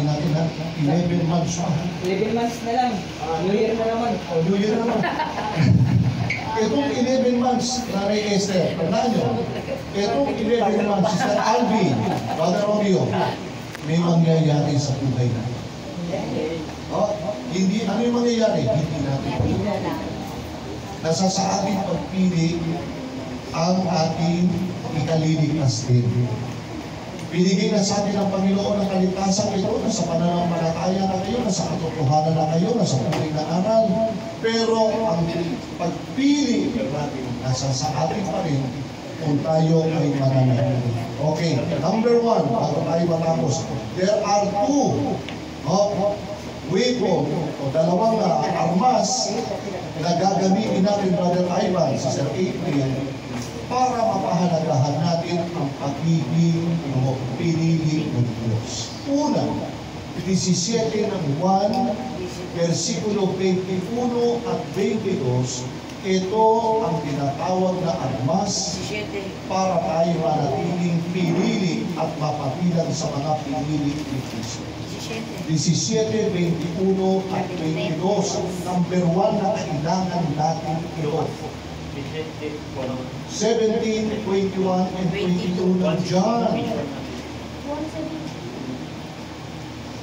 sabihin natin na 11 months pa. 11 months na lang. New Year na naman. O, New Year naman. Itong 11 months, Nanay Esther, tandaan nyo, itong 11 months, Sister Alvin, Brother Romeo, may mangyayari sa buhay natin. Hindi, ano yung mangyayari? Hindi natin. Nasa sa ating pagpili ang ating ikaliligtas din. Binigay na sa atin ng Panginoon ang kaligtasan ito, nasa pananampalataya na kayo, nasa katotohanan na kayo, nasa tunay na aral. Pero ang pagpili natin, nasa sa atin pa rin kung tayo ay mananatili. Okay, number 1, bago tayo matapos, there are 2 weapon o dalawang armas na gagamitin natin, Brother Ivan, Sister April, para mapahalagahan natin ang pagiging pinili ng Diyos. Una, 17 ng 1, versikulo 21 at 22, ito ang tinatawag na armas para tayo manatiling pinili at mapabilang sa mga pinili ni Kristo. 17, 21 at 22, number 1 na kailangan natin ito. 17, 21, and 22 ng John.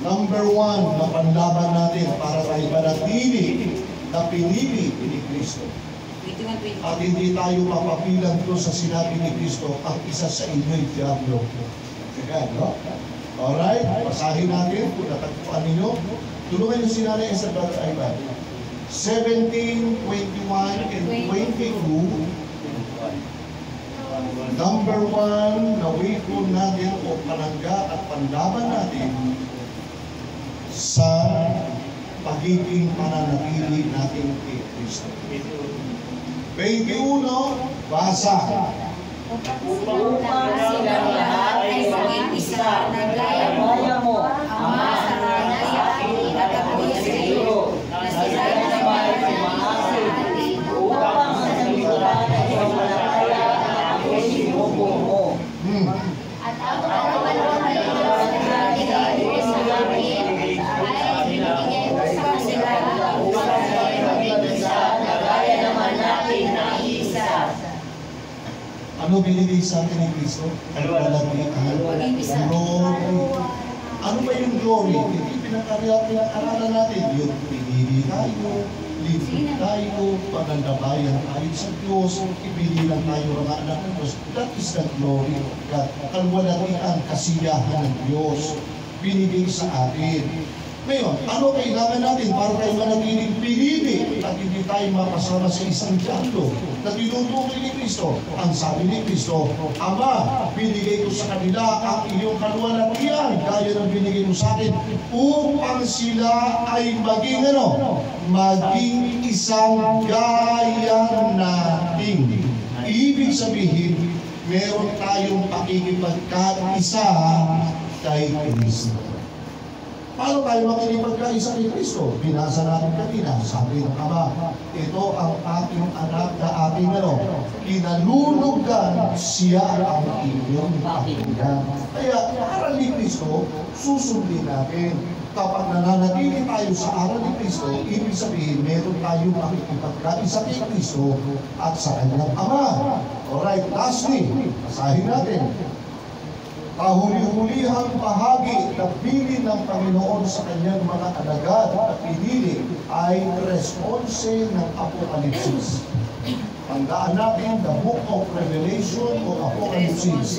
Number 1 na panlaban natin para tayo manatili na pinili ni Kristo. At hindi tayo mapapilang doon sa sinabi ni Kristo, ang isa sa inyo'y diablo. Sige, no? Alright, basahin natin kung natagpuan ninyo. Tulungan nyo si Nanay Esther, Brother Ivan. 17, 21, and 22. Number 1 na weapon natin o panangga at panlaban natin sa pagiging pananatili natin kay Kristo. 21, basa. Upang silang lahat ay maging isa na gaya mo, Ama, sa nangyayari at ako'y sa iyo, na sila naman ay maasin, upang sa nagsulat ay mamalakaya at ako'y sinubong mo. At ang katawan ay nagagigay sa amin ay binigay mo sa sila upang ay maging isa na gaya naman natin na isa. Ano binigay sa atin ni Kristo? Glory. Ano ba yung glory? Hindi pinag-aralan natin. Yung pinili tayo, libre tayo, pagandabayan tayo sa Diyos, ibililang tayo mga anak ng Diyos. That is the glory. Kalwalatian, kasiyahan ng Diyos. Binigay sa atin. Ngayon, ano kailangan natin para tayo manatiling pinili at hindi tayo mapasama sa isang diablo na tinutukoy ni Kristo? Ang sabi ni Kristo, Ama, binigay ko sa kanila ang iyong kaluwalhatian gaya ng binigay mo sa akin upang sila ay maging maging isang gaya natin. Ibig sabihin, meron tayong pakikipagkaisa kay Kristo. Paano tayo makikipagkaisa kay Kristo? Binasa natin kanina, sabi ng Ama, ito ang aking anak na aking kinalulugan, siya ang inyong pakinggan. Kaya, aral ni Kristo, susundin natin. Kapag nananatili tayo sa aral ni Kristo, ibig sabihin, meron tayong makikipagkaisa kay Kristo at sa kanyang Ama. Alright, lastly, basahin natin. Kahuli-hulihang bahagi na bilin ng Panginoon sa kanyang mga alagad at pinili ay response ng Apokalipsis. Tandaan natin, the book of Revelation o Apokalipsis.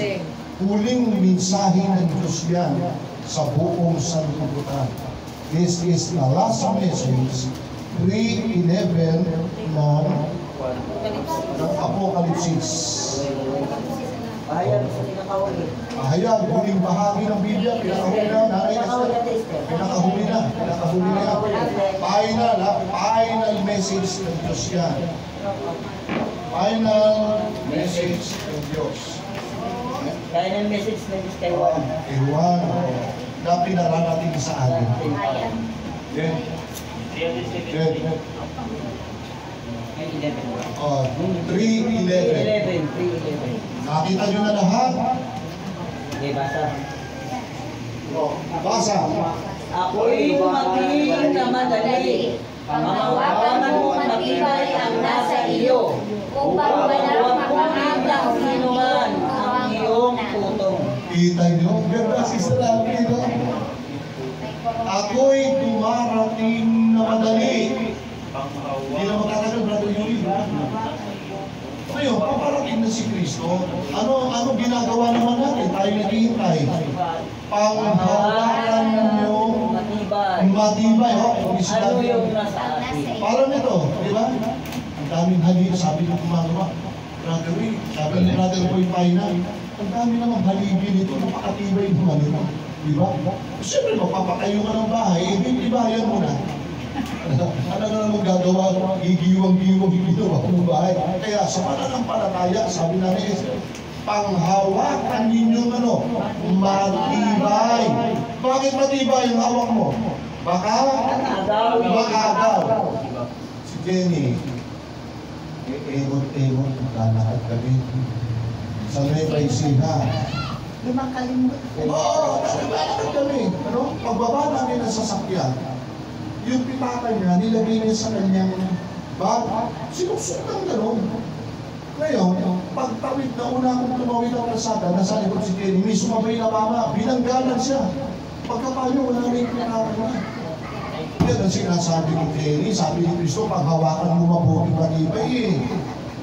Huling mensahe ng Diyos yan sa buong sanlibutan. This is the last message, 3:11 ng Apokalipsis. Pahayag sa pinakahuli. Pahayag, huling bahagi ng Biblia, pinakahuli na, Nanay Esther. Pinakahuli na yan. Final message ng Diyos yan. Final message ng Diyos. Final message na Diyos kay Juan. Kay Juan, na pinararating sa atin. Then, 3:11. Nakita nyo na lahat? Okay, basa. Oh, basa. Ako'y maging na madali. Panghawakan mo matibay ang nasa iyo. upang walang makakagaw ng Sino man ang iyong putong. Kita nyo, ganda si Salapi, no? Ako'y dumarating na madali. Hindi na magkatagal, Brother Yuri. Ngayon, paparating na si Kristo. Ano ginagawa naman natin? Tayo naghihintay. Panghawakan nyo matibay. Ano yung nasa atin? Parang ito, di ba? Ang daming haligi, sabi ng gumagawa. Brother Ray, sabi ni Brother Boy Paina, ang dami naman haligi nito, napakatibay naman ito. Di ba? Siyempre, magpapatayo ka ng bahay, ibayan mo na. Ano na naman gagawa? Gigiwang-giwang ginawa ng bahay. Kaya sa pananampalataya, sabi na ni Esther, panghawakan ninyong matibay. Bakit matibay ang hawak mo? Baka makagaw. Si Jenny, egot-egot, maglalakad kami. Sa Nueva Ecija. Di makalimutan. Oo, naglalakad kami. Pagbaba namin ng sasakyan, yung pitaka niya, nilagay niya sa kanyang bag. Sinusok ng gano'n. Ngayon, pagtawid na una akong tumawid ang kalsada, nasa likod si Kenny, may sumabay na mama, binanggalan siya. Pagkapayo, wala na yung pitaka niya. Yan ang sinasabi ni Kenny, sabi ni Cristo, paghawakan mo mabuti matibay eh.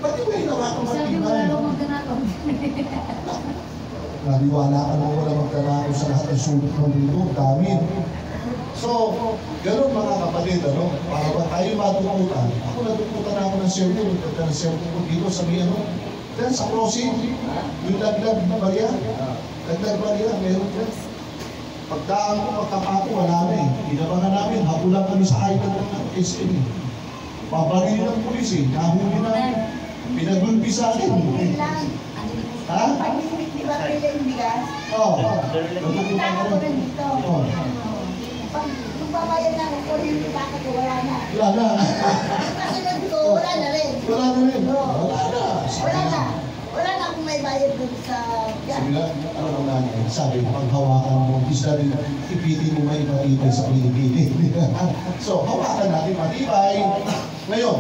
Ba't yung may nawakan matibay? Naliwala ka na wala magtanakaw sa lahat ng sulot ng mundo, dami. So, gano'n mga kapatid, para ba tayo matututan? Ako natututan ako ng servo, nagtagda ng servo ko dito sa may dyan sa crossing, yung laglag na barya, laglag barya, meron dyan. Pagdaan ko, pagkapako, wala na eh. Inabangan namin, habulan kami sa island ng SM. Pabarili ng pulis eh, nahuli na, pinagulpi sa akin. Ha? Pag-ibig, di ba pwede yung bigas? Oo. Nakita ko rin dito. Oo. Pag magbabayad na ako, yung bakit ko wala na. Wala na. Kasunod ko, wala na rin. Wala na rin. Wala na. Wala na. Wala na akong may bayad dun sa... Sabi na, ano nang nanay? Sabi, paghawakan mo, isa rin, ipitin mo may matibay sa pinipili. So, hawakan natin matibay. Ngayon,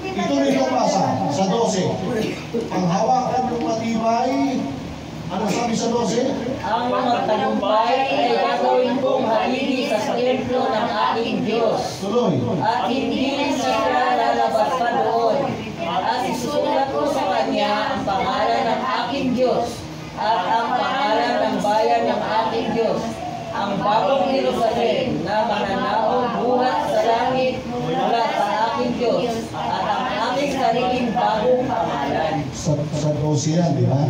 ito rin yung basa sa 12. Panghawakan yung matibay. Ano sabi sa 12? Ang magtagumpay ay gagawin kong haligi sa templo ng aking Diyos. Tuloy. At hindi siya lalabas pa doon. At isusulat ko sa kanya ang pangalan ng aking Diyos at ang pangalan ng bayan ng aking Diyos, ang bagong Jerusalem na mananaog buhat sa langit mula sa aking Diyos at ang aming sariling bagong pangalan. Sa 12 yan, di ba?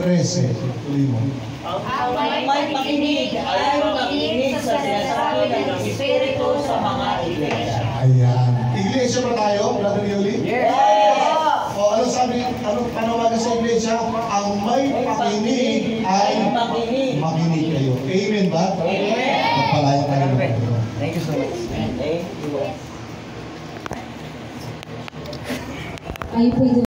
13. Tuloy mo. Ang may pakinig ay makinig sa sinasabi ng Espiritu sa mga iglesia. Ayan. Iglesia ba tayo, Brother Yuli? Yes! O ano sabi, anong panawagan sa iglesia? Ang may pakinig ay makinig kayo. Amen ba? Amen. Magpalaya tayo. Thank you so much. Thank you. Kayo po